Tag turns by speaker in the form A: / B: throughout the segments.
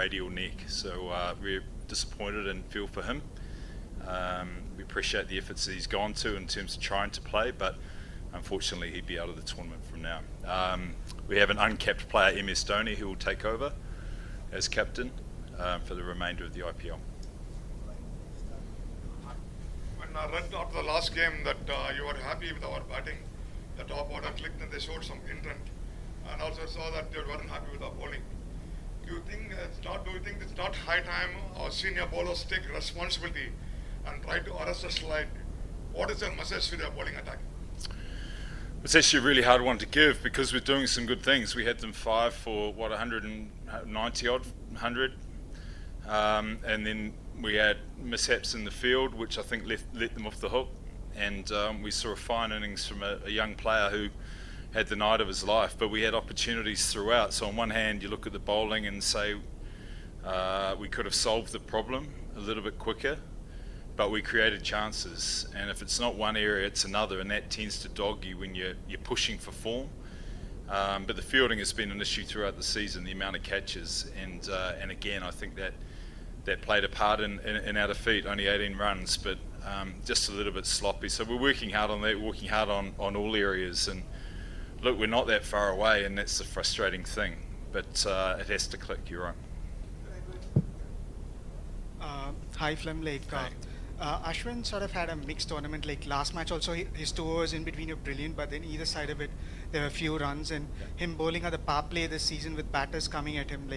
A: radial neck. So we're disappointed and feel for him. We appreciate the efforts that he's gone to in terms of trying to play, but unfortunately he'd be out of the tournament from now. We have an uncapped player, MS Dhoni, who will take over as captain for the remainder of the IPL.
B: When I read after the last game that you were happy with our batting, the top order clicked and they showed some intent, and also saw that they weren't happy with our bowling. Do you think it's not high time our senior bowlers take responsibility and try to arrest the slide? What is their message to their bowling attack?
A: It's actually a really hard one to give because we're doing some good things. We had them 5 for 190 odd, 100, and then we had mishaps in the field, which I think let them off the hook. And we saw a fine innings from a young player who had the night of his life, but we had opportunities throughout. So on one hand, you look at the bowling and say we could have solved the problem a little bit quicker, but we created chances. And if it's not one area, it's another, and that tends to dog you when you're pushing for form. But the fielding has been an issue throughout the season, the amount of catches, and again, I think that played a part in our defeat. Only 18 runs, but just a little bit sloppy. So we're working hard on that, working hard on all areas. And look, we're not that far away, and that's the frustrating thing. But it has to click. You're right.
C: Hi, Fleming. Ashwin sort of had a mixed tournament. Like last match, also his 2 overs in between were brilliant, but then either side of it, there were a few runs, and him bowling at the power play this season with batters coming at him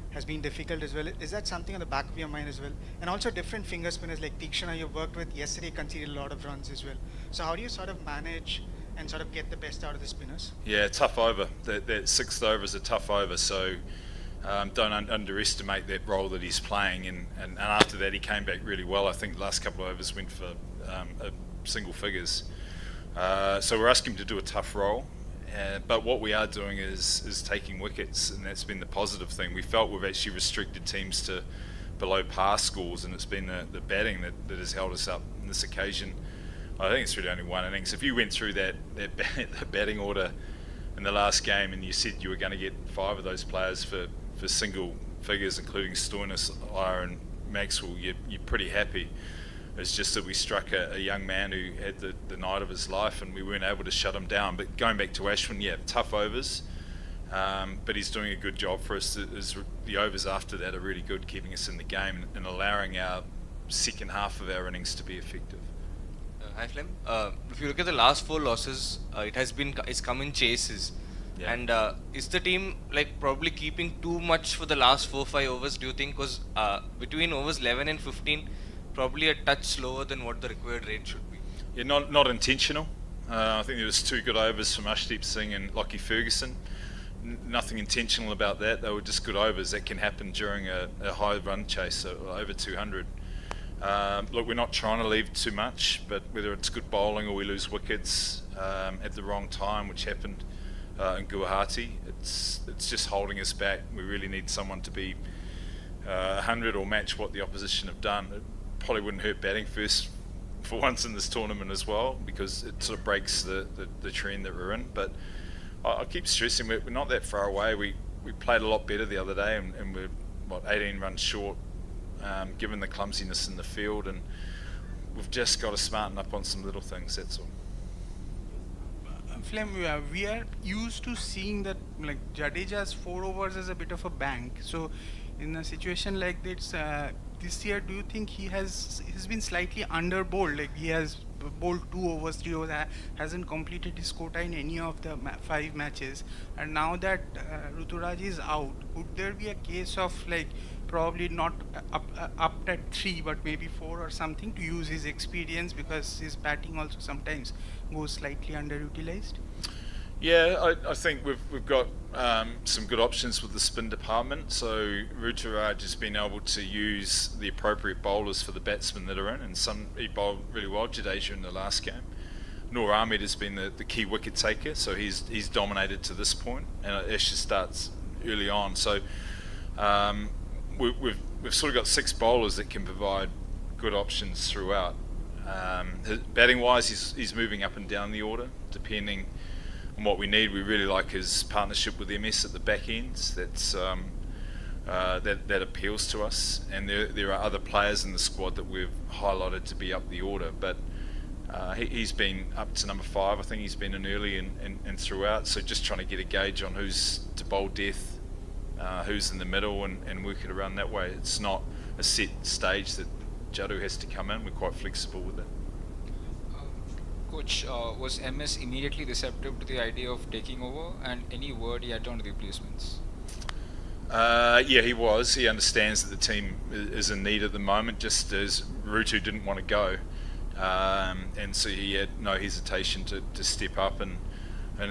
C: has been difficult as well. Is that something on the back of your mind as well? And also different finger spinners like Tikshana you worked with yesterday conceded a lot of runs as well. So how do you sort of manage and sort of get the best out of the spinners?
A: Yeah, tough over. That 6th over is a tough over, so don't underestimate that role that he's playing. And after that, he came back really well. I think the last couple of overs went for single figures. So we're asking him to do a tough role. But what we are doing is taking wickets, and that's been the positive thing. We felt we've actually restricted teams to below par scores, and it's been the batting that has held us up on this occasion. I think it's really only one innings. If you went through that batting order in the last game and you said you were going to get 5 of those players for single figures, including Stoinis, Iyer and Maxwell, you're pretty happy. It's just that we struck a young man who had the night of his life, and we weren't able to shut him down. But going back to Ashwin, yeah, tough overs, but he's doing a good job for us. The overs after that are really good, keeping us in the game and allowing our second half of our innings to be effective.
D: Hi, Flem. If you look at the last 4 losses, it's come in chases. Yeah. And is the team probably keeping too much for the last 4-5 overs? Do you think? Because between overs 11 and 15. Probably a touch slower than what the required rate should be.
A: Yeah, not intentional. I think there was 2 good overs from Ashdeep Singh and Lockie Ferguson. Nothing intentional about that. They were just good overs. That can happen during a high run chase, so over 200. Look, we're not trying to leave too much, but whether it's good bowling or we lose wickets at the wrong time, which happened in Guwahati, it's just holding us back. We really need someone to be 100 or match what the opposition have done. It probably wouldn't hurt batting first for once in this tournament as well, because it sort of breaks the trend that we're in. But I keep stressing we're not that far away. We played a lot better the other day, and we're 18 runs short, given the clumsiness in the field, and we've just got to smarten up on some little things. That's all.
E: Flem, we are used to seeing that Jadeja's 4 overs is a bit of a bank. So in a situation like this year, do you think he's been slightly under bowled? He has bowled 2 overs, 3 overs, hasn't completed his quota in any of the 5 matches. And now that Ruturaj is out, would there be a case of probably not up at 3 but maybe 4 or something, to use his experience, because his batting also sometimes goes slightly underutilized?
A: Yeah, I think we've got some good options with the spin department. So Ruturaj has been able to use the appropriate bowlers for the batsmen that are in, and he bowled really well, Jadeja, in the last game. Noor Ahmed has been the key wicket taker, so he's dominated to this point, and it actually starts early on. So we've sort of got 6 bowlers that can provide good options throughout. Batting wise, he's moving up and down the order depending on what we need. We really like his partnership with MS at the back ends. That's that appeals to us, and there are other players in the squad that we've highlighted to be up the order, but he's been up to number 5. I think he's been in early and throughout, so just trying to get a gauge on who's to bowl death, who's in the middle, and work it around that way. It's not a set stage that Jadu has to come in. We're quite flexible with it.
F: Coach, was MS immediately receptive to the idea of taking over, and any word he had on replacements?
A: Yeah, he was. He understands that the team is in need at the moment, just as Rutu didn't want to go. And so he had no hesitation to step up and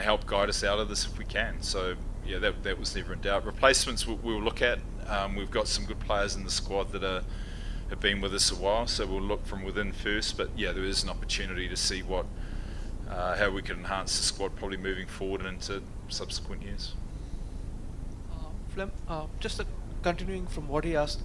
A: help guide us out of this if we can. So yeah, that was never in doubt. Replacements we'll look at. We've got some good players in the squad that have been with us a while, so we'll look from within first. But yeah, there is an opportunity to see how we can enhance the squad probably moving forward into subsequent years.
G: Flem, just continuing from what he asked,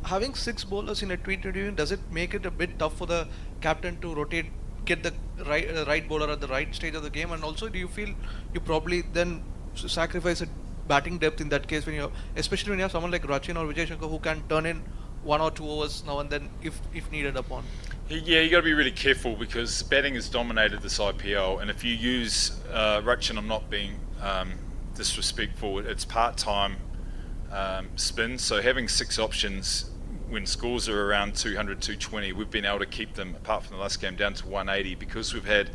G: having 6 bowlers in a T20, does it make it a bit tough for the captain to rotate, get the right bowler at the right stage of the game? And also, do you feel you probably then sacrifice a batting depth in that case, especially when you have someone like Rachin or Vijay Shankar who can turn in 1 or 2 overs now and then if needed upon?
A: Yeah, you got to be really careful because batting has dominated this IPL, and if you use Rachin, I'm not being disrespectful, it's part-time spin, so having 6 options when scores are around 200, 220, we've been able to keep them, apart from the last game, down to 180 because we've had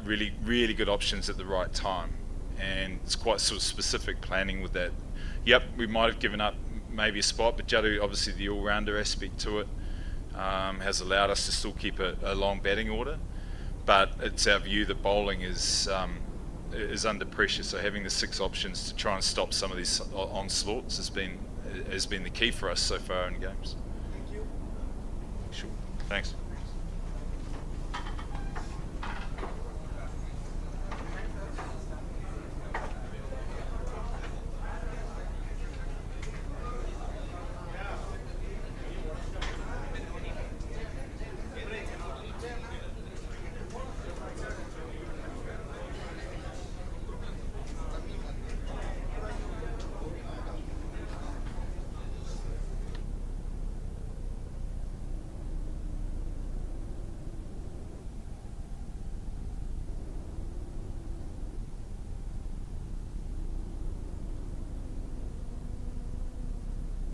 A: really, really good options at the right time, and it's quite sort of specific planning with that. Yep, we might have given up maybe a spot, but Jadu, obviously the all-rounder aspect to it, has allowed us to still keep a long batting order, but it's our view that bowling is under pressure, so having the 6 options to try and stop some of these onslaughts has been the key for us so far in games.
C: Thank you.
A: Sure. Thanks.